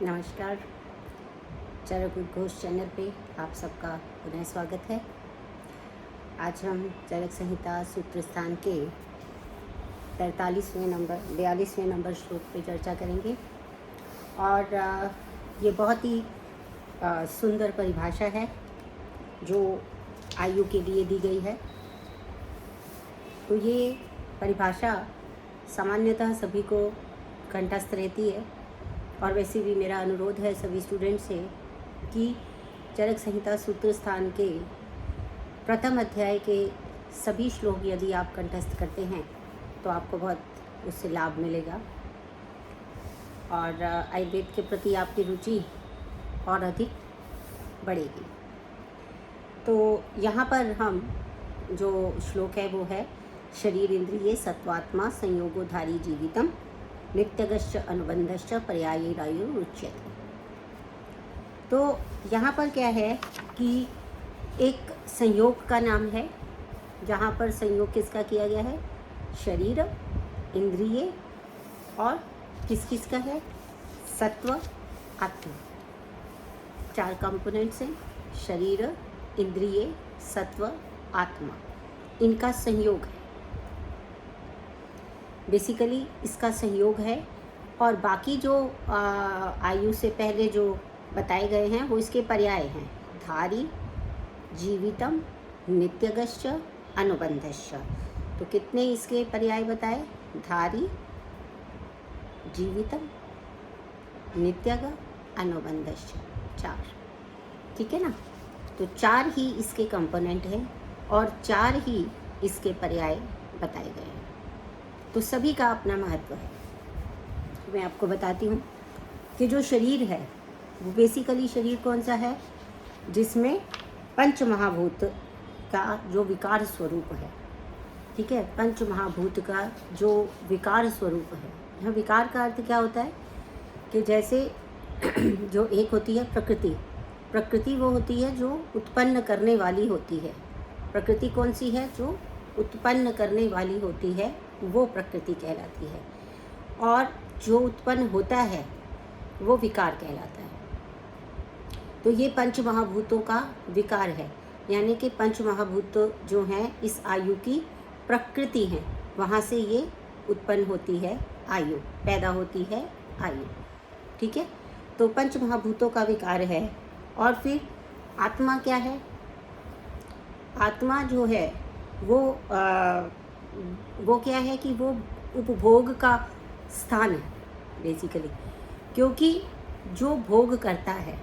नमस्कार। चरक उद्घोष चैनल पे आप सबका पुनः स्वागत है। आज हम चरक संहिता सूत्र स्थान के 42वें नंबर श्लोक पे चर्चा करेंगे। और ये बहुत ही सुंदर परिभाषा है जो आयु के लिए दी गई है। तो ये परिभाषा सामान्यतः सभी को कंठस्थ रहती है, और वैसे भी मेरा अनुरोध है सभी स्टूडेंट से कि चरक संहिता सूत्र स्थान के प्रथम अध्याय के सभी श्लोक यदि आप कंठस्थ करते हैं तो आपको बहुत उससे लाभ मिलेगा और आयुर्वेद के प्रति आपकी रुचि और अधिक बढ़ेगी। तो यहाँ पर हम जो श्लोक है वो है शरीर इंद्रिये सत्वात्मा संयोगोधारी जीवितम नित्यगश्च अनुबंधश्च पर्यायैरायुरुच्यते। तो यहाँ पर क्या है कि एक संयोग का नाम है, जहाँ पर संयोग किसका किया गया है? शरीर, इंद्रिय और किस का है? सत्व, आत्मा। 4 कंपोनेंट्स हैं, शरीर, इंद्रिय, सत्व, आत्मा। इनका संयोग है, बेसिकली इसका संयोग है। और बाकी जो आयु से पहले जो बताए गए हैं वो इसके पर्याय हैं। धारी, जीवितम, नित्यगश्च, अनुबंधश्च। तो कितने इसके पर्याय बताए? धारी, जीवितम, नित्यग, अनुबंधश्च। 4। ठीक है ना? तो 4 ही इसके कंपोनेंट हैं और 4 ही इसके पर्याय बताए गए हैं। तो सभी का अपना महत्व है। मैं आपको बताती हूँ कि जो शरीर है वो बेसिकली शरीर कौन सा है? जिसमें पंच महाभूत का जो विकार स्वरूप है। ठीक है, पंच महाभूत का जो विकार स्वरूप है। यहाँ विकार का अर्थ क्या होता है कि जैसे जो एक होती है प्रकृति, प्रकृति वो होती है जो उत्पन्न करने वाली होती है। प्रकृति कौन सी है? जो उत्पन्न करने वाली होती है, वो प्रकृति कहलाती है। और जो उत्पन्न होता है वो विकार कहलाता है। तो ये पंच महाभूतों का विकार है, यानी कि पंच महाभूत जो हैं इस आयु की प्रकृति हैं। वहाँ से ये उत्पन्न होती है आयु, पैदा होती है आयु। ठीक है, तो पंच महाभूतों का विकार है। और फिर आत्मा क्या है? आत्मा जो है वो क्या है कि वो उपभोग का स्थान है बेसिकली। क्योंकि जो भोग करता है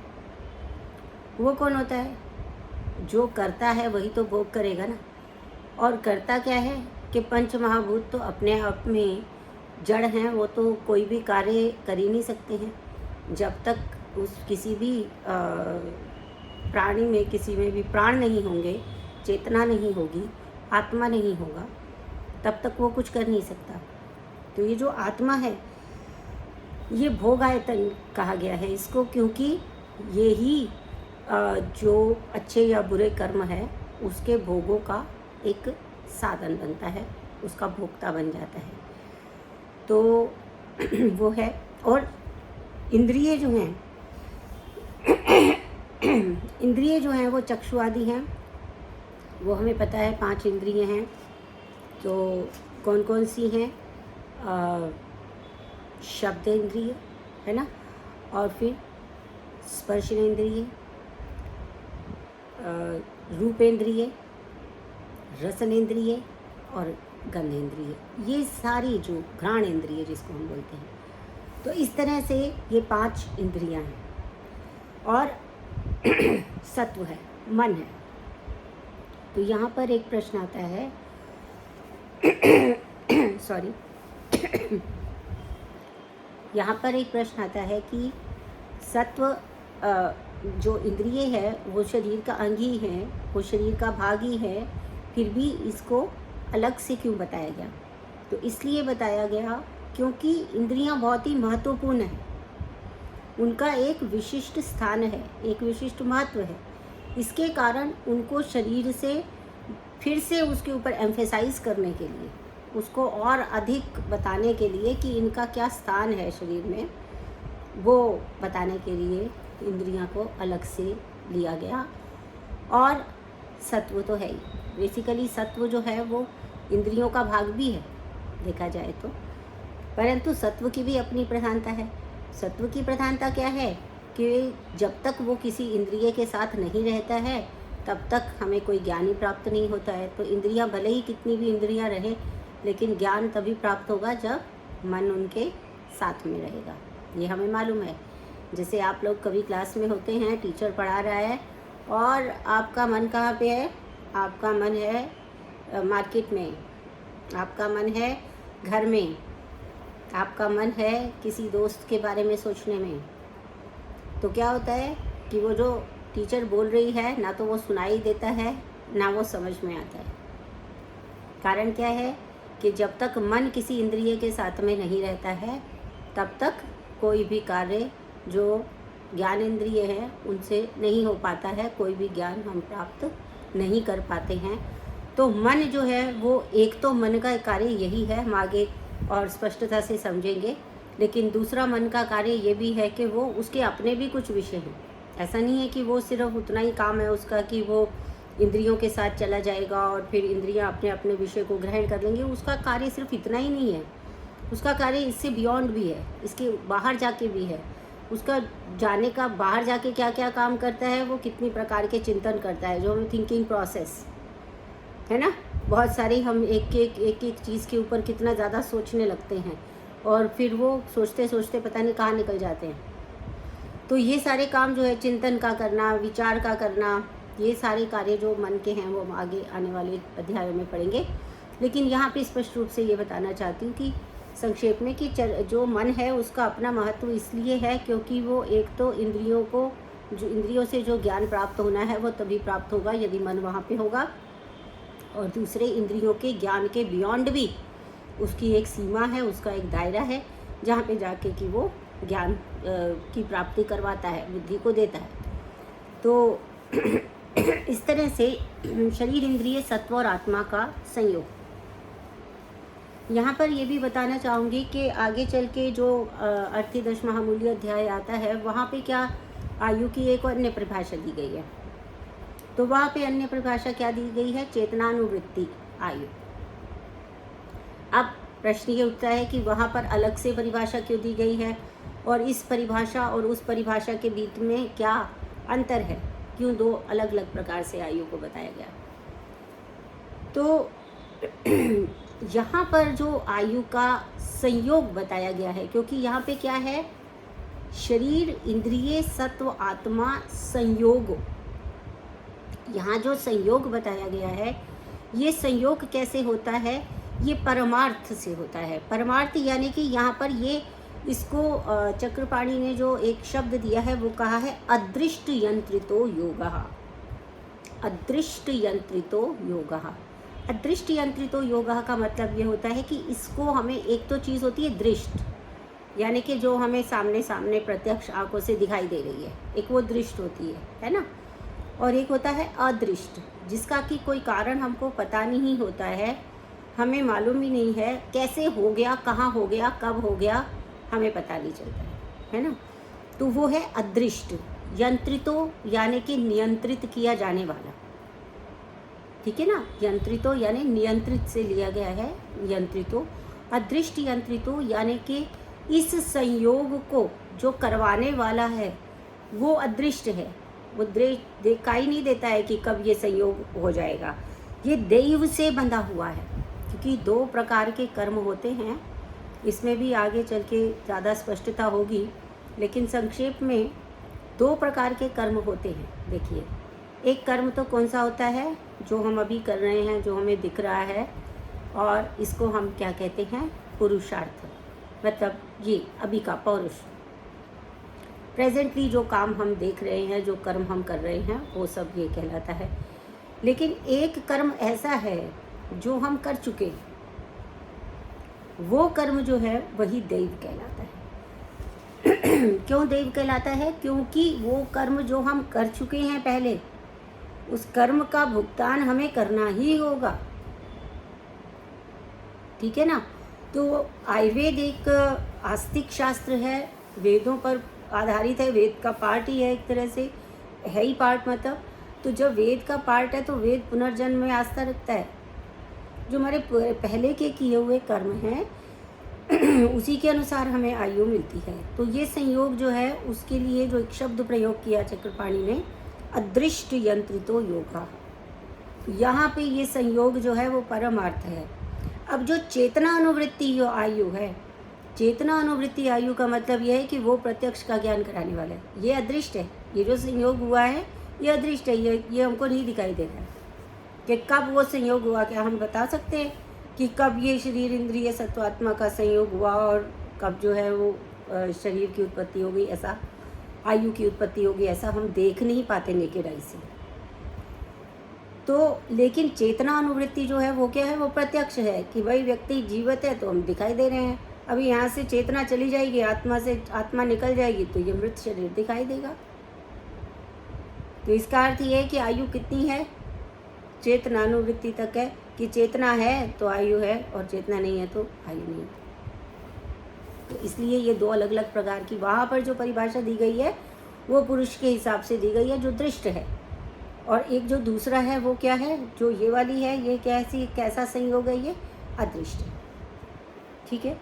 वो कौन होता है? जो करता है वही तो भोग करेगा ना। और करता क्या है कि पंच महाभूत तो अपने आप में जड़ हैं, वो तो कोई भी कार्य कर ही नहीं सकते हैं। जब तक उस किसी भी प्राणी में, किसी में भी प्राण नहीं होंगे, चेतना नहीं होगी, आत्मा नहीं होगा, तब तक वो कुछ कर नहीं सकता। तो ये जो आत्मा है ये भोग आयतन कहा गया है इसको, क्योंकि ये ही जो अच्छे या बुरे कर्म है उसके भोगों का एक साधन बनता है, उसका भोक्ता बन जाता है। तो वो है। और इंद्रिय जो हैं इंद्रिय जो हैं वो चक्षु आदि हैं। वो हमें पता है 5 इंद्रिय हैं। तो कौन कौन सी हैं? शब्द इंद्रिय है ना, और फिर स्पर्श इंद्रिय, रूपेंद्रिय, रसन इंद्रिय और गंधेंद्रिय। ये सारी जो घ्राण इंद्रिय जिसको हम बोलते हैं। तो इस तरह से ये 5 इंद्रियां हैं। और सत्व है, मन है। तो यहाँ पर एक प्रश्न आता है सॉरी यहाँ पर एक प्रश्न आता है कि सत्व जो इंद्रिय है वो शरीर का अंग ही है, वो शरीर का भाग ही है, फिर भी इसको अलग से क्यों बताया गया? तो इसलिए बताया गया क्योंकि इंद्रियां बहुत ही महत्वपूर्ण हैं। उनका एक विशिष्ट स्थान है, एक विशिष्ट महत्व है। इसके कारण उनको शरीर से फिर से उसके ऊपर एम्फेसाइज करने के लिए, उसको और अधिक बताने के लिए कि इनका क्या स्थान है शरीर में, वो बताने के लिए इंद्रियां को अलग से लिया गया। और सत्व तो है ही, बेसिकली सत्व जो है वो इंद्रियों का भाग भी है देखा जाए तो, परंतु सत्व की भी अपनी प्रधानता है। सत्व की प्रधानता क्या है कि जब तक वो किसी इंद्रिय के साथ नहीं रहता है तब तक हमें कोई ज्ञान ही प्राप्त नहीं होता है। तो इंद्रियां भले ही कितनी भी इंद्रियां रहे, लेकिन ज्ञान तभी प्राप्त होगा जब मन उनके साथ में रहेगा। ये हमें मालूम है। जैसे आप लोग कभी क्लास में होते हैं, टीचर पढ़ा रहा है और आपका मन कहाँ पे है? आपका मन है मार्केट में, आपका मन है घर में, आपका मन है किसी दोस्त के बारे में सोचने में। तो क्या होता है कि वो जो टीचर बोल रही है ना तो वो सुनाई देता है ना वो समझ में आता है। कारण क्या है कि जब तक मन किसी इंद्रिय के साथ में नहीं रहता है तब तक कोई भी कार्य जो ज्ञान इंद्रिय है उनसे नहीं हो पाता है, कोई भी ज्ञान हम प्राप्त नहीं कर पाते हैं। तो मन जो है वो एक तो मन का कार्य यही है, हम आगे और स्पष्टता से समझेंगे। लेकिन दूसरा मन का कार्य ये भी है कि वो उसके अपने भी कुछ विषय हैं। ऐसा नहीं है कि वो सिर्फ उतना ही काम है उसका कि वो इंद्रियों के साथ चला जाएगा और फिर इंद्रियां अपने अपने विषय को ग्रहण कर लेंगे। उसका कार्य सिर्फ इतना ही नहीं है, उसका कार्य इससे बियॉन्ड भी है, इसके बाहर जाके भी है। उसका जाने का बाहर जाके क्या क्या काम करता है, वो कितनी प्रकार के चिंतन करता है, जो हमें थिंकिंग प्रोसेस है ना। बहुत सारी हम एक एक चीज़ के ऊपर कितना ज़्यादा सोचने लगते हैं और फिर वो सोचते सोचते पता नहीं कहाँ निकल जाते हैं। तो ये सारे काम जो है चिंतन का करना, विचार का करना, ये सारे कार्य जो मन के हैं वो हम आगे आने वाले अध्यायों में पढ़ेंगे। लेकिन यहाँ पे स्पष्ट रूप से ये बताना चाहती हूँ कि संक्षेप में कि जो मन है उसका अपना महत्व इसलिए है क्योंकि वो एक तो इंद्रियों से जो ज्ञान प्राप्त होना है वो तभी प्राप्त होगा यदि मन वहाँ पे होगा, और दूसरे इंद्रियों के ज्ञान के बियॉन्ड भी उसकी एक सीमा है, उसका एक दायरा है जहाँ पे जाके कि वो ज्ञान की प्राप्ति करवाता है, बुद्धि को देता है। तो इस तरह से शरीर, इंद्रिय, सत्व और आत्मा का संयोग। यहाँ पर ये भी बताना चाहूँगी कि आगे चल के जो अर्थदश महामूल्य अध्याय आता है वहाँ पे क्या आयु की एक अन्य परिभाषा दी गई है। तो वहाँ पे अन्य परिभाषा क्या दी गई है? चेतनानुवृत्ति आयु। अब प्रश्न ये उठता है कि वहाँ पर अलग से परिभाषा क्यों दी गई है और इस परिभाषा और उस परिभाषा के बीच में क्या अंतर है, क्यों दो अलग अलग प्रकार से आयु को बताया गया। तो यहाँ पर जो आयु का संयोग बताया गया है, क्योंकि यहाँ पे क्या है, शरीर, इंद्रिय, सत्व, आत्मा संयोग। यहाँ जो संयोग बताया गया है, ये संयोग कैसे होता है? ये परमार्थ से होता है। परमार्थ यानी कि यहाँ पर ये इसको चक्रपाणी ने जो एक शब्द दिया है वो कहा है अदृष्ट यंत्रितो योगः। अदृष्ट यंत्रितो योगः। अदृष्ट यंत्रितो योगः का मतलब ये होता है कि इसको हमें, एक तो चीज़ होती है दृष्ट, यानी कि जो हमें सामने सामने प्रत्यक्ष आंखों से दिखाई दे रही है, एक वो दृष्ट होती है ना। और एक होता है अदृष्ट, जिसका कि कोई कारण हमको पता नहीं होता है, हमें मालूम ही नहीं है कैसे हो गया, कहाँ हो गया, कब हो गया, हमें पता नहीं चलता है ना। तो वो है अदृष्ट। यंत्रितो यानी कि नियंत्रित किया जाने वाला, ठीक है ना। यंत्रितो यानी नियंत्रित से लिया गया है, यंत्रितो। अदृष्ट यंत्रितो यानी कि इस संयोग को जो करवाने वाला है वो अदृष्ट है, वो दिखाई नहीं देता है कि कब ये संयोग हो जाएगा। ये दैव से बंधा हुआ है, क्योंकि दो प्रकार के कर्म होते हैं। इसमें भी आगे चल के ज़्यादा स्पष्टता होगी, लेकिन संक्षेप में दो प्रकार के कर्म होते हैं। देखिए, एक कर्म तो कौन सा होता है, जो हम अभी कर रहे हैं, जो हमें दिख रहा है, और इसको हम क्या कहते हैं, पुरुषार्थ। मतलब ये अभी का पौरुष, प्रेजेंटली जो काम हम देख रहे हैं, जो कर्म हम कर रहे हैं, वो सब ये कहलाता है। लेकिन एक कर्म ऐसा है जो हम कर चुके, वो कर्म जो है वही दैव कहलाता है। क्यों दैव कहलाता है? क्योंकि वो कर्म जो हम कर चुके हैं पहले, उस कर्म का भुगतान हमें करना ही होगा, ठीक है ना। तो आयुर्वेद एक आस्तिक शास्त्र है, वेदों पर आधारित है, वेद का पार्ट ही है, एक तरह से है ही पार्ट मतलब। तो जब वेद का पार्ट है तो वेद पुनर्जन्म में आस्था रखता है। जो हमारे पहले के किए हुए कर्म हैं उसी के अनुसार हमें आयु मिलती है। तो ये संयोग जो है उसके लिए जो एक शब्द प्रयोग किया चक्रपाणि ने, अदृष्ट यंत्रितो योगा, यहाँ पे ये संयोग जो है वो परमार्थ है। अब जो चेतना अनुवृत्ति जो आयु है, चेतना अनुवृत्ति आयु का मतलब यह है कि वो प्रत्यक्ष का ज्ञान कराने वाला है। ये अदृष्ट है, ये जो संयोग हुआ है ये अदृष्ट है, ये हमको नहीं दिखाई दे रहा है कि कब वो संयोग हुआ। क्या हम बता सकते हैं कि कब ये शरीर इंद्रिय सत्वात्मा का संयोग हुआ और कब जो है वो शरीर की उत्पत्ति हो गई, ऐसा आयु की उत्पत्ति होगी, ऐसा हम देख नहीं पाते नेकेड आई से। तो लेकिन चेतना अनुवृत्ति जो है वो क्या है, वो प्रत्यक्ष है कि भाई व्यक्ति जीवित है तो हम दिखाई दे रहे हैं। अभी यहाँ से चेतना चली जाएगी, आत्मा से आत्मा निकल जाएगी तो ये मृत शरीर दिखाई देगा। तो इसका अर्थ ये है कि आयु कितनी है, चेतनानुवृत्ति तक है कि चेतना है तो आयु है और चेतना नहीं है तो आयु नहीं। तो इसलिए ये दो अलग अलग प्रकार की, वहाँ पर जो परिभाषा दी गई है वो पुरुष के हिसाब से दी गई है जो दृष्ट है, और एक जो दूसरा है वो क्या है, जो ये वाली है, ये कैसा संयोग है, ये अदृष्ट है। ठीक है,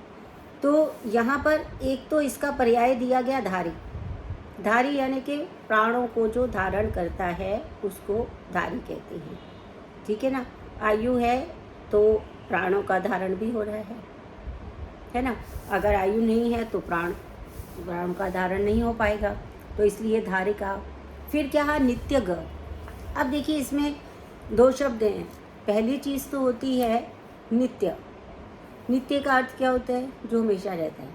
तो यहाँ पर एक तो इसका पर्याय दिया गया धारी। धारी यानी कि प्राणों को जो धारण करता है उसको धारी कहते हैं। ठीक है ना, आयु है तो प्राणों का धारण भी हो रहा है ना। अगर आयु नहीं है तो प्राणों का धारण नहीं हो पाएगा, तो इसलिए धारिका। फिर क्या है, नित्य ग। अब देखिए इसमें दो शब्द हैं। पहली चीज़ तो होती है नित्य। नित्य का अर्थ क्या होता है, जो हमेशा रहता है।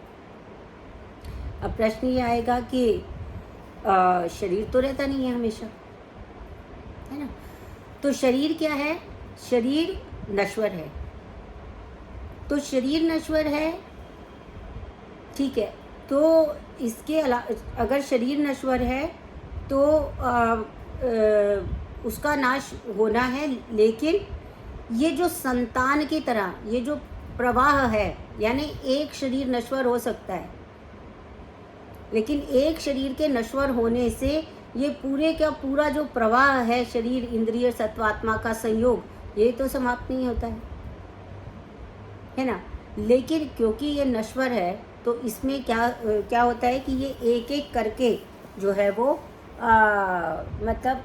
अब प्रश्न ये आएगा कि शरीर तो रहता नहीं है हमेशा, है ना। तो शरीर क्या है, शरीर नश्वर है। तो शरीर नश्वर है, ठीक है। तो इसके अलावा अगर शरीर नश्वर है तो उसका नाश होना है, लेकिन ये जो संतान की तरह ये जो प्रवाह है, यानी एक शरीर नश्वर हो सकता है, लेकिन एक शरीर के नश्वर होने से ये पूरे का पूरा जो प्रवाह है शरीर इंद्रिय सत्वात्मा का संयोग, ये तो समाप्त नहीं होता है ना। लेकिन क्योंकि ये नश्वर है तो इसमें क्या होता है कि ये एक एक करके जो है वो मतलब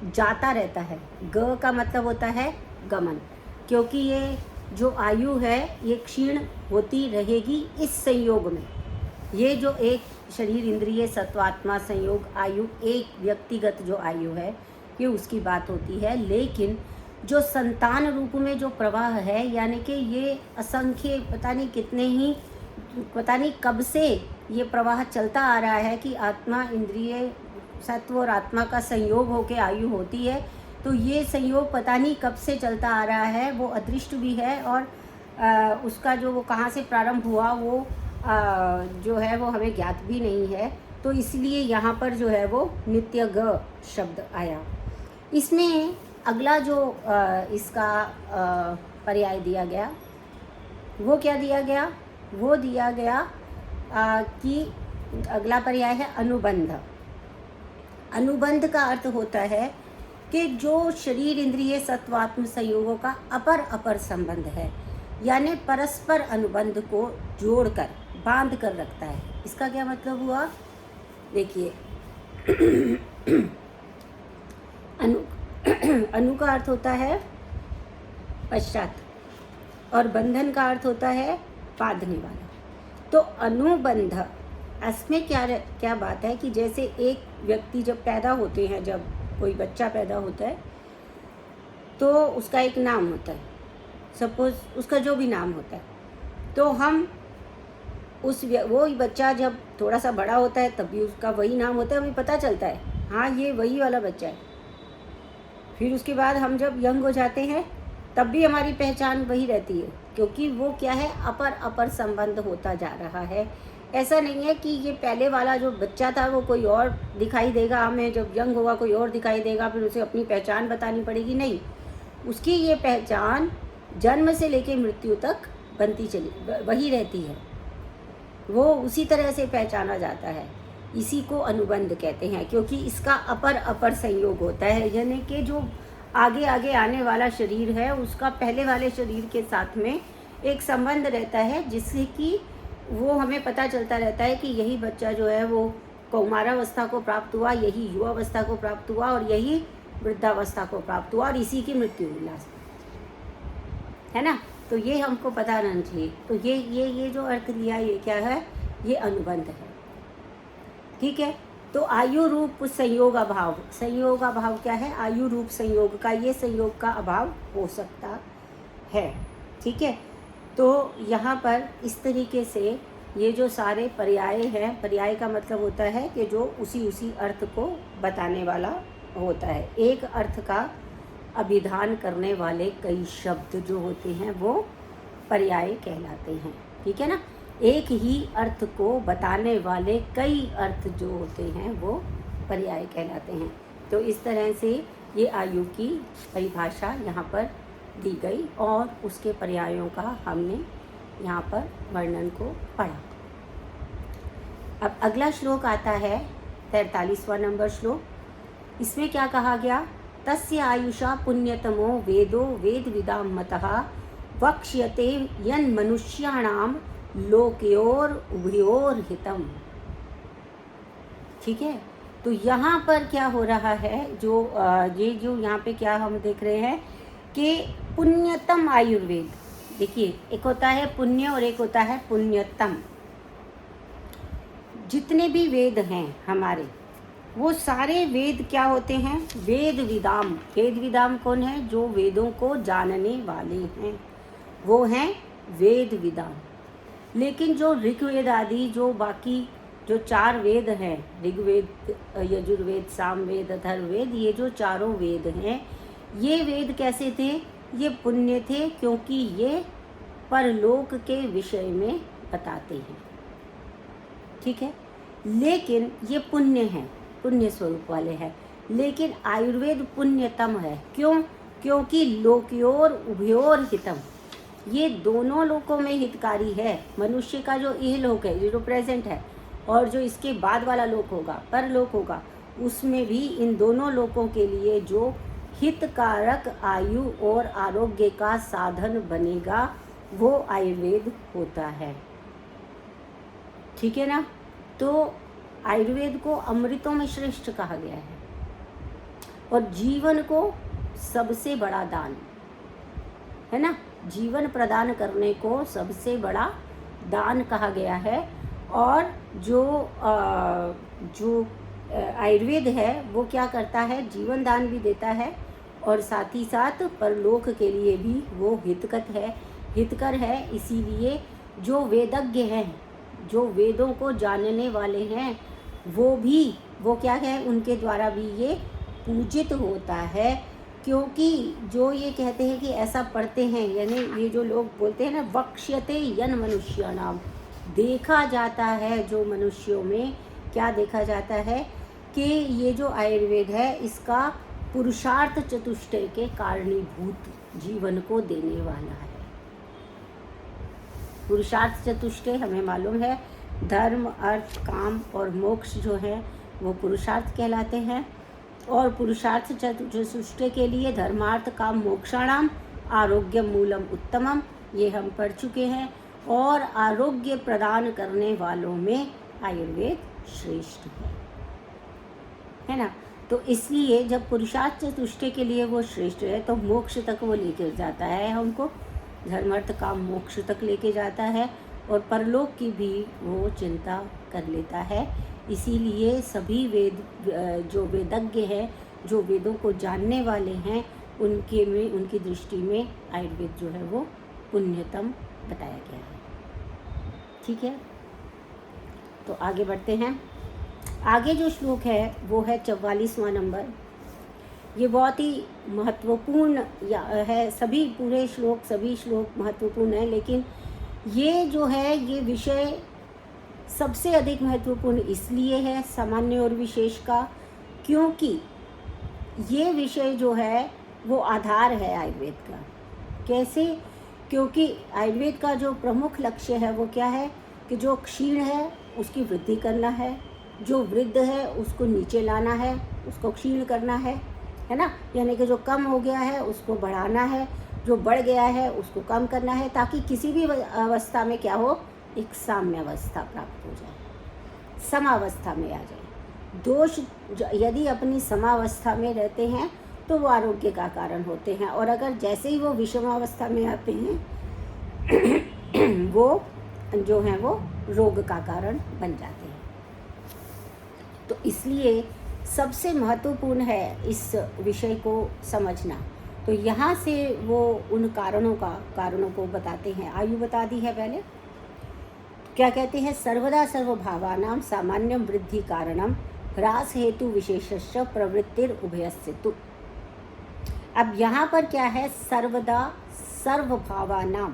जाता रहता है। ग का मतलब होता है गमन, क्योंकि ये जो आयु है ये क्षीण होती रहेगी इस संयोग में। ये जो एक शरीर इंद्रिय सत्वात्मा संयोग आयु, एक व्यक्तिगत जो आयु है ये उसकी बात होती है। लेकिन जो संतान रूप में जो प्रवाह है, यानी कि ये असंख्य पता नहीं कब से ये प्रवाह चलता आ रहा है कि आत्मा इंद्रिय सत्व और आत्मा का संयोग होकर आयु होती है। तो ये संयोग पता नहीं कब से चलता आ रहा है, वो अदृष्ट भी है, और उसका जो वो कहाँ से प्रारंभ हुआ वो जो है वो हमें ज्ञात भी नहीं है। तो इसलिए यहाँ पर जो है वो नित्य ग शब्द आया। इसमें अगला जो इसका पर्याय दिया गया वो क्या दिया गया, वो दिया गया कि अगला पर्याय है अनुबंध। अनुबंध का अर्थ होता है कि जो शरीर इंद्रिय सत्वात्म संयोगों का अपर संबंध है, यानी परस्पर अनुबंध को जोड़कर बांध कर रखता है। इसका क्या मतलब हुआ, देखिए अनु का अर्थ होता है पश्चात और बंधन का अर्थ होता है बांधने वाला। तो अनुबंध, इसमें क्या बात है कि जैसे एक व्यक्ति जब पैदा होते हैं, जब कोई बच्चा पैदा होता है तो उसका एक नाम होता है, सपोज उसका जो भी नाम होता है, तो हम वो बच्चा जब थोड़ा सा बड़ा होता है तब भी उसका वही नाम होता है, हमें पता चलता है हाँ ये वही वाला बच्चा है। फिर उसके बाद हम जब यंग हो जाते हैं तब भी हमारी पहचान वही रहती है, क्योंकि वो क्या है, अपर संबंध होता जा रहा है। ऐसा नहीं है कि ये पहले वाला जो बच्चा था वो कोई और दिखाई देगा हमें, जब यंग होगा कोई और दिखाई देगा, फिर उसे अपनी पहचान बतानी पड़ेगी, नहीं। उसकी ये पहचान जन्म से लेकर मृत्यु तक बनती चली वही रहती है। वो उसी तरह से पहचाना जाता है। इसी को अनुबंध कहते हैं, क्योंकि इसका अपर अपर संयोग होता है, यानी कि जो आगे आगे आने वाला शरीर है उसका पहले वाले शरीर के साथ में एक संबंध रहता है, जिससे कि वो हमें पता चलता रहता है कि यही बच्चा जो है वो कौमारावस्था को प्राप्त हुआ, यही युवावस्था को प्राप्त हुआ और यही वृद्धावस्था को प्राप्त हुआ और इसी की मृत्यु हुई लास्ट, है ना। तो ये हमको पता रहना चाहिए। तो ये जो अर्थ लिया, ये क्या है, ये अनुबंध है, ठीक है। तो आयु रूप संयोग अभाव, संयोग अभाव क्या है, आयु रूप संयोग का, ये संयोग का अभाव हो सकता है, ठीक है। तो यहाँ पर इस तरीके से ये जो सारे पर्याय हैं, पर्याय का मतलब होता है कि जो उसी अर्थ को बताने वाला होता है। एक अर्थ का अभिधान करने वाले कई शब्द जो होते हैं वो पर्याय कहलाते हैं, ठीक है ना। एक ही अर्थ को बताने वाले कई अर्थ जो होते हैं वो पर्याय कहलाते हैं। तो इस तरह से ये आयु की परिभाषा यहाँ पर दी गई और उसके पर्यायों का हमने यहाँ पर वर्णन को पढ़ा। अब अगला श्लोक आता है 43वां नंबर श्लोक। इसमें क्या कहा गया, तस्य आयुषा पुण्यतमो वेदो वेदविदां मतः वक्ष्यते यन् मनुष्याणां लोकयोर उभयोर हितम, ठीक है। तो यहाँ पर क्या हो रहा है, ये जो यहाँ पे क्या हम देख रहे हैं कि पुण्यतम आयुर्वेद, देखिए एक होता है पुण्य और एक होता है पुण्यतम। जितने भी वेद हैं हमारे, वो सारे वेद क्या होते हैं, वेद विदाम। वेद विदाम कौन है, जो वेदों को जानने वाले हैं वो हैं वेद विदाम। लेकिन जो ऋग्वेद आदि जो बाकी जो 4 वेद हैं, ऋग्वेद, यजुर्वेद, सामवेद, अथर्ववेद, ये जो चारों वेद हैं, ये वेद कैसे थे, ये पुण्य थे, क्योंकि ये परलोक के विषय में बताते हैं, ठीक है। लेकिन ये पुण्य हैं, पुण्य स्वरूप वाले हैं। लेकिन आयुर्वेद पुण्यतम है, क्यों, क्योंकि लोकयोर उभयोर हितम, ये दोनों लोकों में हितकारी है। मनुष्य का जो इहलोक है, ये जो प्रेजेंट है, और जो इसके बाद वाला लोक होगा, परलोक होगा, उसमें भी इन दोनों लोकों के लिए जो हितकारक आयु और आरोग्य का साधन बनेगा वो आयुर्वेद होता है, ठीक है ना। तो आयुर्वेद को अमृतों में श्रेष्ठ कहा गया है और जीवन को सबसे बड़ा दान, है ना, जीवन प्रदान करने को सबसे बड़ा दान कहा गया है। और जो आयुर्वेद है वो क्या करता है, जीवन दान भी देता है और साथ ही साथ परलोक के लिए भी वो हितकर है। इसीलिए जो वेदज्ञ हैं, जो वेदों को जानने वाले हैं, वो क्या है, उनके द्वारा भी ये पूजित होता है। क्योंकि जो ये कहते हैं कि ऐसा पढ़ते हैं, यानी ये जो लोग बोलते हैं ना, वक्ष्यते यन मनुष्याणाम, देखा जाता है जो मनुष्यों में, क्या देखा जाता है कि ये जो आयुर्वेद है इसका पुरुषार्थ चतुष्टय के कारणीभूत जीवन को देने वाला है। पुरुषार्थ चतुष्टय हमें मालूम है, धर्म, अर्थ, काम और मोक्ष जो है वो पुरुषार्थ कहलाते हैं। और पुरुषार्थ चतुष्टय के लिए धर्मार्थ काम मोक्षाणाम आरोग्य मूलम उत्तमम, ये हम पढ़ चुके हैं। और आरोग्य प्रदान करने वालों में आयुर्वेद श्रेष्ठ है ना। तो इसलिए जब पुरुषार्थ चतुष्टय के लिए वो श्रेष्ठ है तो मोक्ष तक वो लेकर जाता है हमको, धर्मार्थ काम मोक्ष तक लेके जाता है और परलोक की भी वो चिंता कर लेता है। इसीलिए सभी वेद, जो वेदज्ञ हैं, जो वेदों को जानने वाले हैं, उनकी दृष्टि में आयुर्वेद जो है वो पुण्यतम बताया गया है, ठीक है। तो आगे बढ़ते हैं। आगे जो श्लोक है वो है 44वां नंबर। ये बहुत ही महत्वपूर्ण है, सभी श्लोक महत्वपूर्ण है, लेकिन ये जो है ये विषय सबसे अधिक महत्वपूर्ण इसलिए है सामान्य और विशेष का, क्योंकि ये विषय जो है वो आधार है आयुर्वेद का। कैसे? क्योंकि आयुर्वेद का जो प्रमुख लक्ष्य है वो क्या है कि जो क्षीण है उसकी वृद्धि करना है, जो वृद्ध है उसको नीचे लाना है, उसको क्षीण करना है ना, यानी कि जो कम हो गया है उसको बढ़ाना है, जो बढ़ गया है उसको कम करना है, ताकि किसी भी अवस्था में क्या हो, एक साम्य अवस्था प्राप्त हो जाए, समावस्था में आ जाए। दोष यदि अपनी समावस्था में रहते हैं तो वो आरोग्य का कारण होते हैं, और अगर जैसे ही वो विषमावस्था में आते हैं वो जो हैं वो रोग का कारण बन जाते हैं। तो इसलिए सबसे महत्वपूर्ण है इस विषय को समझना। तो यहाँ से वो उन कारणों को बताते हैं। आयु बता दी है पहले, क्या कहते हैं, सर्वदा सर्वभावानां सामान्यं वृद्धि कारणम ह्रास हेतु विशेषस्य प्रवृत्तिर उभयस्य तु। अब यहाँ पर क्या है, सर्वदा सर्वभावानां,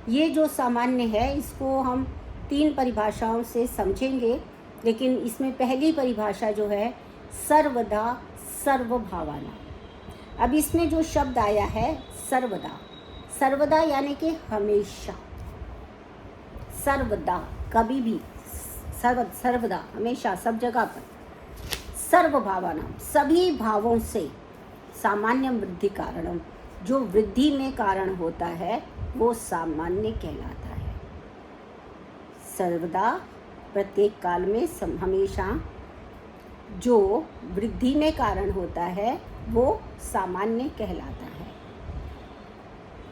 ये जो सामान्य है इसको हम 3 परिभाषाओं से समझेंगे, लेकिन इसमें पहली परिभाषा जो है सर्वदा सर्वभावानां। अब इसमें जो शब्द आया है सर्वदा, सर्वदा यानी कि हमेशा, सर्वदा कभी भी, सर्वदा हमेशा, सब जगह पर, सर्वभावानां सभी भावों से, सामान्य वृद्धि कारणम जो वृद्धि में कारण होता है वो सामान्य कहलाता है। सर्वदा प्रत्येक काल में हमेशा जो वृद्धि में कारण होता है वो सामान्य कहलाता है।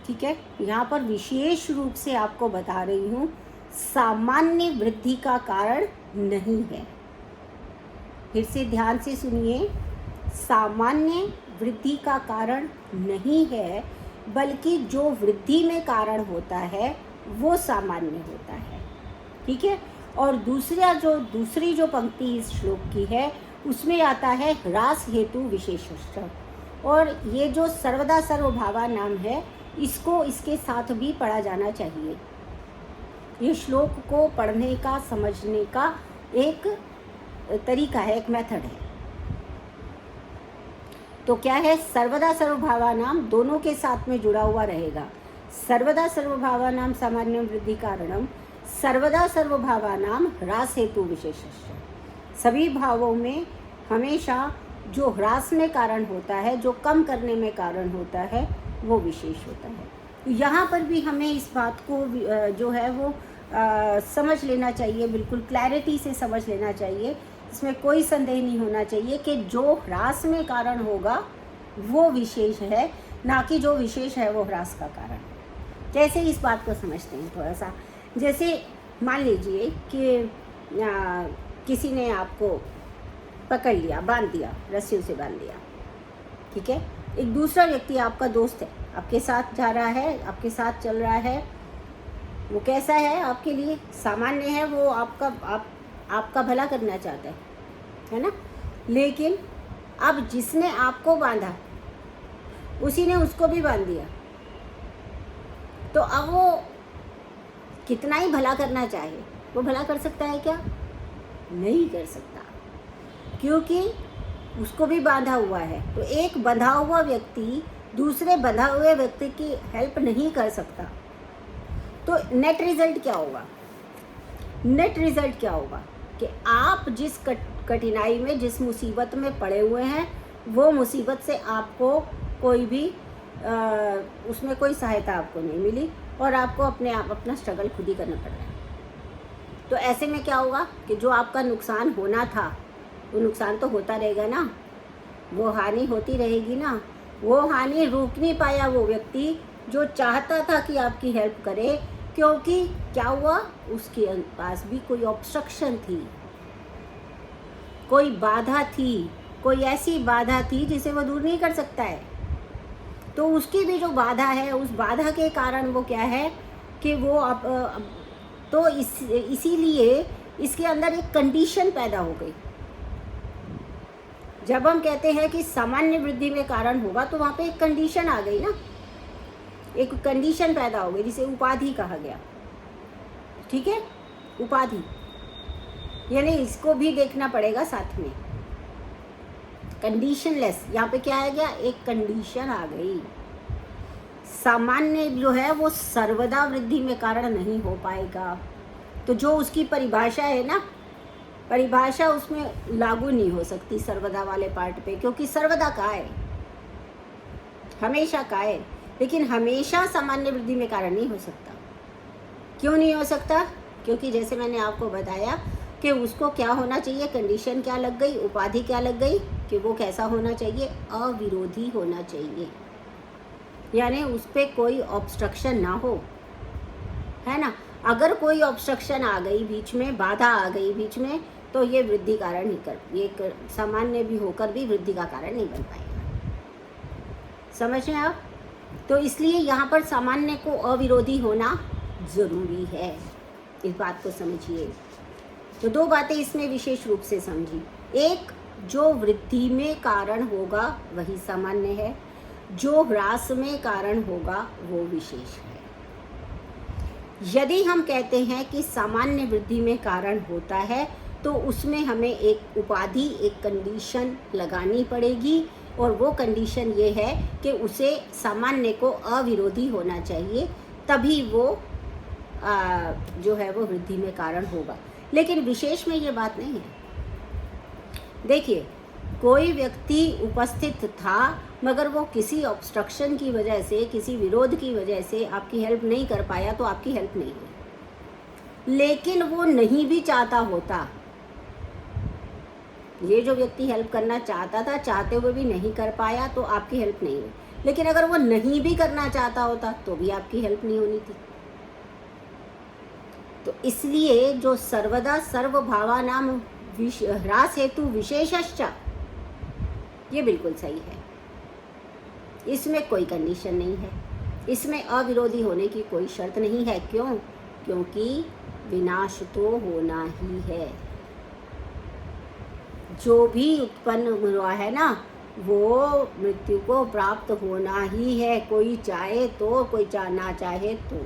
ठीक है, यहाँ पर विशेष रूप से आपको बता रही हूँ, सामान्य वृद्धि का कारण नहीं है। फिर से ध्यान से सुनिए, सामान्य वृद्धि का कारण नहीं है, बल्कि जो वृद्धि में कारण होता है वो सामान्य होता है। ठीक है, और दूसरी जो पंक्ति इस श्लोक की है उसमें आता है ह्रास हेतु विशेषस्य, और ये जो सर्वदा सर्वभावानां है इसको इसके साथ भी पढ़ा जाना चाहिए। ये श्लोक को पढ़ने का, समझने का एक तरीका है, एक मेथड है। तो क्या है, सर्वदा सर्वभावानां दोनों के साथ में जुड़ा हुआ रहेगा। सर्वदा सर्वभावानां सामान्य वृद्धि कारणम सर्वदा सर्वभावानां ह्रास हेतु विशेषस्य, सभी भावों में हमेशा जो ह्रास में कारण होता है, जो कम करने में कारण होता है वो विशेष होता है। यहाँ पर भी हमें इस बात को जो है वो समझ लेना चाहिए, बिल्कुल क्लैरिटी से समझ लेना चाहिए। इसमें कोई संदेह नहीं होना चाहिए कि जो ह्रास में कारण होगा वो विशेष है, ना कि जो विशेष है वो ह्रास का कारण। कैसे इस बात को समझते हैं थोड़ा सा, जैसे मान लीजिए कि किसी ने आपको पकड़ लिया, बांध दिया, रस्सियों से बांध दिया। ठीक है, एक दूसरा व्यक्ति आपका दोस्त है, आपके साथ जा रहा है, आपके साथ चल रहा है, वो कैसा है आपके लिए, सामान्य है, वो आपका भला करना चाहता है ना। लेकिन अब जिसने आपको बांधा उसी ने उसको भी बांध दिया, तो अब वो कितना ही भला करना चाहे वो भला कर सकता है क्या? नहीं कर सकता, क्योंकि उसको भी बांधा हुआ है। तो एक बंधा हुआ व्यक्ति दूसरे बंधा हुए व्यक्ति की हेल्प नहीं कर सकता। तो नेट रिजल्ट क्या होगा? नेट रिजल्ट क्या होगा कि आप जिस कठिनाई में, जिस मुसीबत में पड़े हुए हैं, वो मुसीबत से आपको कोई भी उसमें कोई सहायता आपको नहीं मिली, और आपको अपना स्ट्रगल खुद ही करना पड़ रहा है। तो ऐसे में क्या होगा कि जो आपका नुकसान होना था वो नुकसान तो होता रहेगा ना, वो हानि होती रहेगी ना। वो हानि रोक नहीं पाया वो व्यक्ति जो चाहता था कि आपकी हेल्प करे, क्योंकि क्या हुआ, उसके पास भी कोई ऑब्स्ट्रक्शन थी, कोई बाधा थी, कोई ऐसी बाधा थी जिसे वो दूर नहीं कर सकता है। तो उसकी भी जो बाधा है, उस बाधा के कारण वो क्या है कि वो तो इसीलिए इसके अंदर एक कंडीशन पैदा हो गई। जब हम कहते हैं कि सामान्य वृद्धि में कारण होगा, तो वहाँ पे एक कंडीशन आ गई ना, एक कंडीशन पैदा हो गई जिसे उपाधि कहा गया। ठीक है, उपाधि यानी इसको भी देखना पड़ेगा साथ में। कंडीशनलेस, यहाँ पे क्या आ गया, एक कंडीशन आ गई। सामान्य जो है वो सर्वदा वृद्धि में कारण नहीं हो पाएगा, तो जो उसकी परिभाषा है ना, परिभाषा उसमें लागू नहीं हो सकती सर्वदा वाले पार्ट पे, क्योंकि सर्वदा का है, हमेशा का है, लेकिन हमेशा सामान्य वृद्धि में कारण नहीं हो सकता। क्यों नहीं हो सकता? क्योंकि जैसे मैंने आपको बताया कि उसको क्या होना चाहिए, कंडीशन क्या लग गई, उपाधि क्या लग गई कि वो कैसा होना चाहिए, अविरोधी होना चाहिए, यानी उस पर कोई ऑब्स्ट्रक्शन ना हो, है ना। अगर कोई ऑब्स्ट्रक्शन आ गई बीच में, बाधा आ गई बीच में, तो ये वृद्धि कारण नहीं कर, ये सामान्य भी होकर भी वृद्धि का कारण नहीं बन पाएगा। समझ रहे हैं आप? तो इसलिए यहाँ पर सामान्य को अविरोधी होना जरूरी है, इस बात को समझिए। तो दो बातें इसमें विशेष रूप से समझी। एक, जो वृद्धि में कारण होगा वही सामान्य है, जो ह्रास में कारण होगा वो विशेष है। यदि हम कहते हैं कि सामान्य वृद्धि में कारण होता है तो उसमें हमें एक उपाधि, एक कंडीशन लगानी पड़ेगी, और वो कंडीशन ये है कि उसे सामान्य को अविरोधी होना चाहिए, तभी वो जो है वो वृद्धि में कारण होगा। लेकिन विशेष में ये बात नहीं है। देखिए, कोई व्यक्ति उपस्थित था मगर वो किसी ऑब्स्ट्रक्शन की वजह से, किसी विरोध की वजह से आपकी हेल्प नहीं कर पाया, तो आपकी हेल्प नहीं हुई। लेकिन वो नहीं भी चाहता होता, ये जो व्यक्ति हेल्प करना चाहता था, चाहते हुए भी नहीं कर पाया, तो आपकी हेल्प नहीं हुई। लेकिन अगर वो नहीं भी करना चाहता होता तो भी आपकी हेल्प नहीं होनी थी। तो इसलिए जो सर्वदा सर्वभावानां ह्रास हेतु विशेषश्च, ये बिल्कुल सही है, इसमें कोई कंडीशन नहीं है, इसमें अविरोधी होने की कोई शर्त नहीं है। क्यों? क्योंकि विनाश तो होना ही है। जो भी उत्पन्न हुआ है ना, वो मृत्यु को प्राप्त होना ही है, कोई चाहे तो, कोई ना चाहे तो,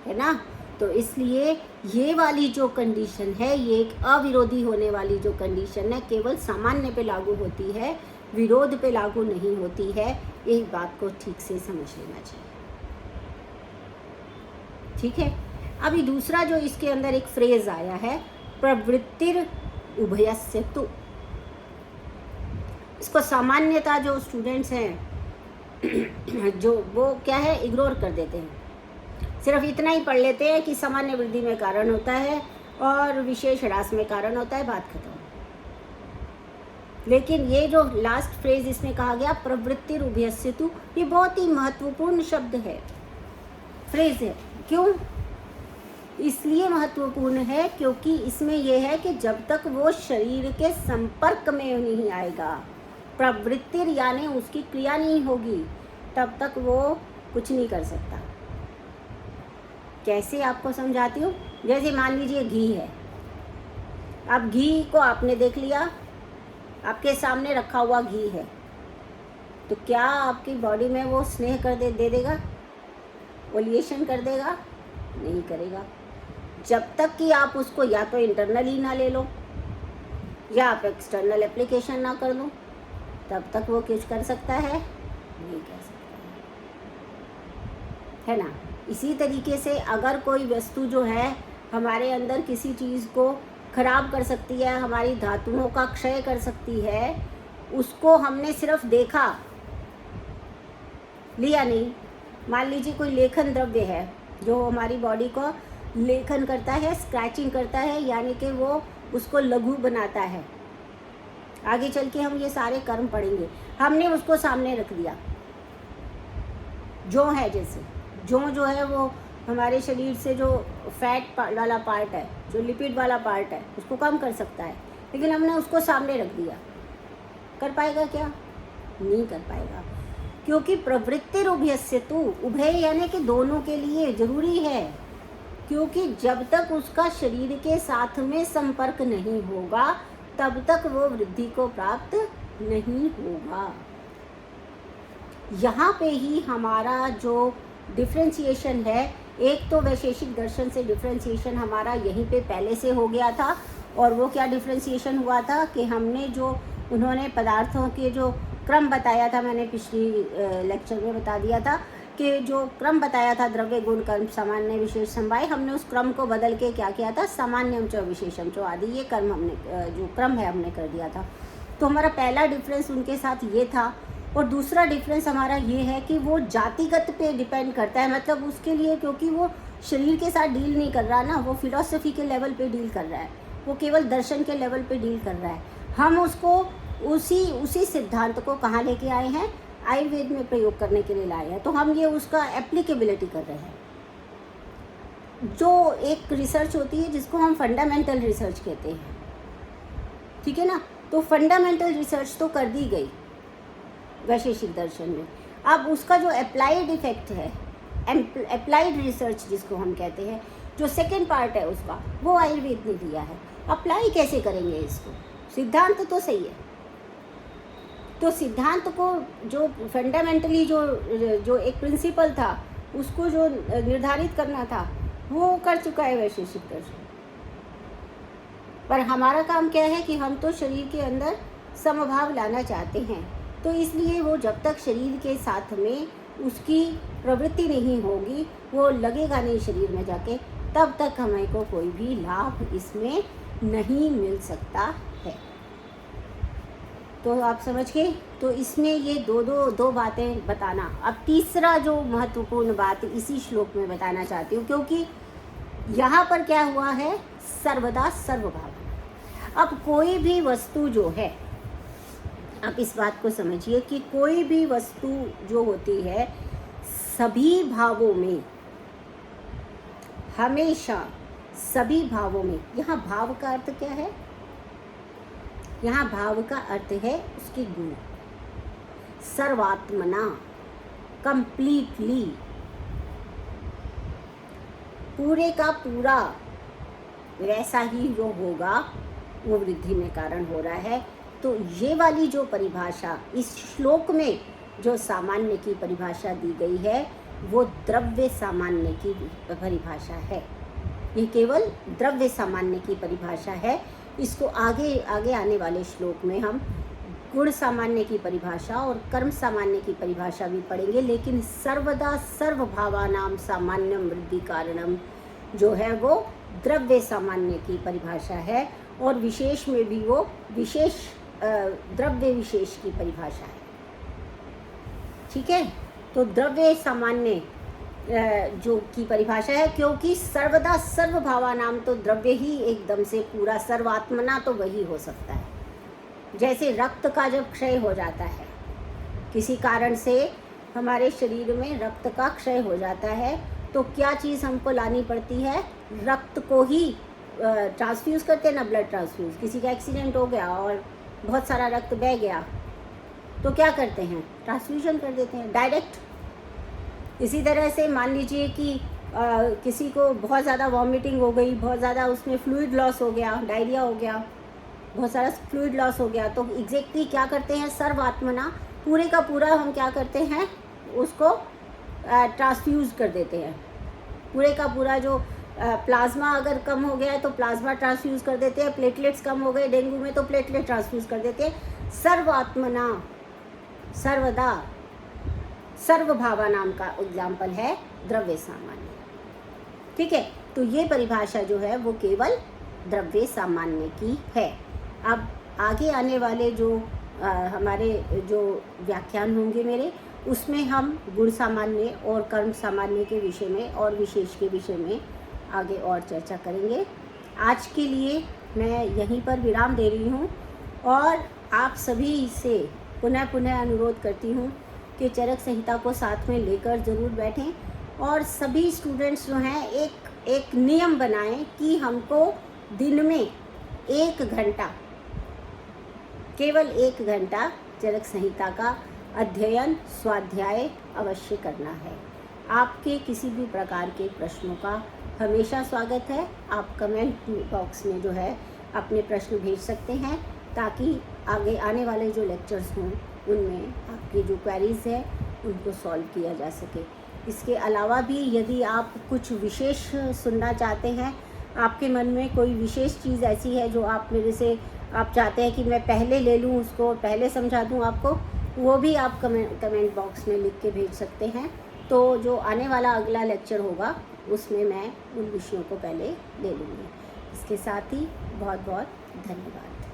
है ना। तो इसलिए ये वाली जो कंडीशन है, ये एक अविरोधी होने वाली जो कंडीशन है, केवल सामान्य पे लागू होती है, विरोध पे लागू नहीं होती है। एक बात को ठीक से समझ लेना चाहिए, ठीक है। अभी दूसरा जो इसके अंदर एक फ्रेज आया है, प्रवृत्तिर उभयस्य तु, इसको सामान्यता जो स्टूडेंट्स हैं जो वो क्या है, इग्नोर कर देते हैं, सिर्फ इतना ही पढ़ लेते हैं कि सामान्य वृद्धि में कारण होता है और विशेष ह्रास में कारण होता है, बात खत्म। लेकिन ये जो लास्ट फ्रेज इसमें कहा गया, प्रवृत्तिर उभयस्य तु, ये बहुत ही महत्वपूर्ण शब्द है, फ्रेज है। क्यों इसलिए महत्वपूर्ण है? क्योंकि इसमें यह है कि जब तक वो शरीर के संपर्क में नहीं आएगा, प्रवृत्तिर यानी उसकी क्रिया नहीं होगी, तब तक वो कुछ नहीं कर सकता। कैसे आपको समझाती हूँ। जैसे मान लीजिए घी है, अब घी को आपने देख लिया, आपके सामने रखा हुआ घी है, तो क्या आपकी बॉडी में वो स्नेह कर दे देगा, ओलिएशन कर देगा? नहीं करेगा। जब तक कि आप उसको या तो इंटरनली ना ले लो या आप एक्सटर्नल एप्लीकेशन ना कर लो, तब तक वो कुछ कर सकता है? नहीं कर सकता है ना। इसी तरीके से अगर कोई वस्तु जो है हमारे अंदर किसी चीज़ को खराब कर सकती है, हमारी धातुओं का क्षय कर सकती है, उसको हमने सिर्फ देखा, लिया नहीं। मान लीजिए कोई लेखन द्रव्य है जो हमारी बॉडी को लेखन करता है, स्क्रैचिंग करता है, यानी कि वो उसको लघु बनाता है। आगे चल के हम ये सारे कर्म पढ़ेंगे। हमने उसको सामने रख दिया, जो है, जैसे जो है वो हमारे शरीर से जो फैट वाला पार्ट है, जो लिपिड वाला पार्ट है, उसको कम कर सकता है, लेकिन हमने उसको सामने रख दिया। कर पाएगा क्या? नहीं कर पाएगा, क्योंकि प्रवृत्ति उभयस्य तु, उभय यानी कि दोनों के लिए जरूरी है, क्योंकि जब तक उसका शरीर के साथ में संपर्क नहीं होगा तब तक वो वृद्धि को प्राप्त नहीं होगा। यहाँ पे ही हमारा जो डिफ्रेंशिएशन है, एक तो वैशेषिक दर्शन से डिफ्रेंशिएशन हमारा यहीं पे पहले से हो गया था, और वो क्या डिफ्रेंशिएशन हुआ था कि हमने जो उन्होंने पदार्थों के जो क्रम बताया था, मैंने पिछली लेक्चर में बता दिया था के जो क्रम बताया था, द्रव्य गुण कर्म सामान्य विशेष समवाय, हमने उस क्रम को बदल के क्या किया था, सामान्यम च विशेषम च आदि, ये कर्म हमने जो क्रम है हमने कर दिया था। तो हमारा पहला डिफरेंस उनके साथ ये था। और दूसरा डिफरेंस हमारा ये है कि वो जातिगत पे डिपेंड करता है, मतलब उसके लिए, क्योंकि वो शरीर के साथ डील नहीं कर रहा ना, वो फिलॉसफी के लेवल पे डील कर रहा है, वो केवल दर्शन के लेवल पे डील कर रहा है। हम उसको उसी सिद्धांत को कहाँ लेके आए हैं, आयुर्वेद में प्रयोग करने के लिए लाए हैं। तो हम ये उसका एप्लीकेबिलिटी कर रहे हैं। जो एक रिसर्च होती है जिसको हम फंडामेंटल रिसर्च कहते हैं, ठीक है ना, तो फंडामेंटल रिसर्च तो कर दी गई वैशेषिक दर्शन में। अब उसका जो अप्लाइड इफेक्ट है, अप्लाइड रिसर्च जिसको हम कहते हैं, जो सेकेंड पार्ट है उसका, वो आयुर्वेद ने दिया है। अप्लाई कैसे करेंगे इसको, सिद्धांत तो सही है, तो सिद्धांत को जो फंडामेंटली जो एक प्रिंसिपल था उसको जो निर्धारित करना था वो कर चुका है वैशेषिक दर्शन। पर हमारा काम क्या है कि हम तो शरीर के अंदर समभाव लाना चाहते हैं, तो इसलिए वो जब तक शरीर के साथ में उसकी प्रवृत्ति नहीं होगी, वो लगेगा नहीं शरीर में जाके, तब तक हमें को कोई भी लाभ इसमें नहीं मिल सकता है। तो आप समझ गए। तो इसमें ये दो बातें बताना। अब तीसरा जो महत्वपूर्ण बात इसी श्लोक में बताना चाहती हूँ, क्योंकि यहाँ पर क्या हुआ है, सर्वदा सर्वभाव। अब कोई भी वस्तु जो है, आप इस बात को समझिए कि कोई भी वस्तु जो होती है सभी भावों में, हमेशा सभी भावों में, यहाँ भाव का अर्थ क्या है, यहाँ भाव का अर्थ है उसके गुण, सर्वात्मना, कंप्लीटली, पूरे का पूरा वैसा ही जो होगा वो वृद्धि में कारण हो रहा है। तो ये वाली जो परिभाषा इस श्लोक में जो सामान्य की परिभाषा दी गई है वो द्रव्य सामान्य की परिभाषा है। ये केवल द्रव्य सामान्य की परिभाषा है। इसको आगे आने वाले श्लोक में हम गुण सामान्य की परिभाषा और कर्म सामान्य की परिभाषा भी पढ़ेंगे, लेकिन सर्वदा सर्वभावानाम सामान्यम वृद्धि कारणम जो है वो द्रव्य सामान्य की परिभाषा है, और विशेष में भी वो विशेष द्रव्य विशेष की परिभाषा है। ठीक है, तो द्रव्य सामान्य जो की परिभाषा है, क्योंकि सर्वदा सर्वभावानाम, तो द्रव्य ही एकदम से पूरा, सर्वात्मना तो वही हो सकता है। जैसे रक्त का जब क्षय हो जाता है, किसी कारण से हमारे शरीर में रक्त का क्षय हो जाता है, तो क्या चीज़ हमको लानी पड़ती है, रक्त को ही ट्रांसफ्यूज़ करते हैं ना, ब्लड ट्रांसफ्यूज़। किसी का एक्सीडेंट हो गया और बहुत सारा रक्त बह गया तो क्या करते हैं, ट्रांसफ्यूजन कर देते हैं डायरेक्ट। इसी तरह से मान लीजिए कि किसी को बहुत ज़्यादा वॉमिटिंग हो गई, बहुत ज़्यादा उसमें फ्लूइड लॉस हो गया, डायरिया हो गया, बहुत सारा फ्लूइड लॉस हो गया, तो एग्जैक्टली क्या करते हैं, सर्वात्मना पूरे का पूरा हम क्या करते हैं, उसको ट्रांसफ्यूज़ कर देते हैं। पूरे का पूरा जो प्लाज्मा अगर कम हो गया है तो प्लाज्मा ट्रांसफ्यूज़ कर देते हैं, प्लेटलेट्स कम हो गए डेंगू में तो प्लेटलेट ट्रांसफ्यूज़ कर देते हैं। सर्वात्मना, सर्वदा, सर्वभावा नाम का एग्जाम्पल है द्रव्य सामान्य। ठीक है, तो ये परिभाषा जो है वो केवल द्रव्य सामान्य की है। अब आगे आने वाले जो हमारे जो व्याख्यान होंगे मेरे, उसमें हम गुण सामान्य और कर्म सामान्य के विषय में और विशेष के विषय में आगे और चर्चा करेंगे। आज के लिए मैं यहीं पर विराम दे रही हूँ और आप सभी से पुनः अनुरोध करती हूँ कि चरक संहिता को साथ में लेकर ज़रूर बैठें, और सभी स्टूडेंट्स जो हैं एक नियम बनाएं कि हमको दिन में 1 घंटा, केवल 1 घंटा चरक संहिता का अध्ययन, स्वाध्याय अवश्य करना है। आपके किसी भी प्रकार के प्रश्नों का हमेशा स्वागत है। आप कमेंट बॉक्स में जो है अपने प्रश्न भेज सकते हैं, ताकि आगे आने वाले जो लेक्चर्स हों उनमें आपकी जो क्वेरीज़ है उनको सॉल्व किया जा सके। इसके अलावा भी यदि आप कुछ विशेष सुनना चाहते हैं, आपके मन में कोई विशेष चीज़ ऐसी है जो आप मेरे से आप चाहते हैं कि मैं पहले ले लूँ, उसको पहले समझा दूँ आपको, वो भी आप कमेंट बॉक्स में लिख के भेज सकते हैं। तो जो आने वाला अगला लेक्चर होगा उसमें मैं उन विषयों को पहले ले लूँगी। इसके साथ ही बहुत बहुत धन्यवाद।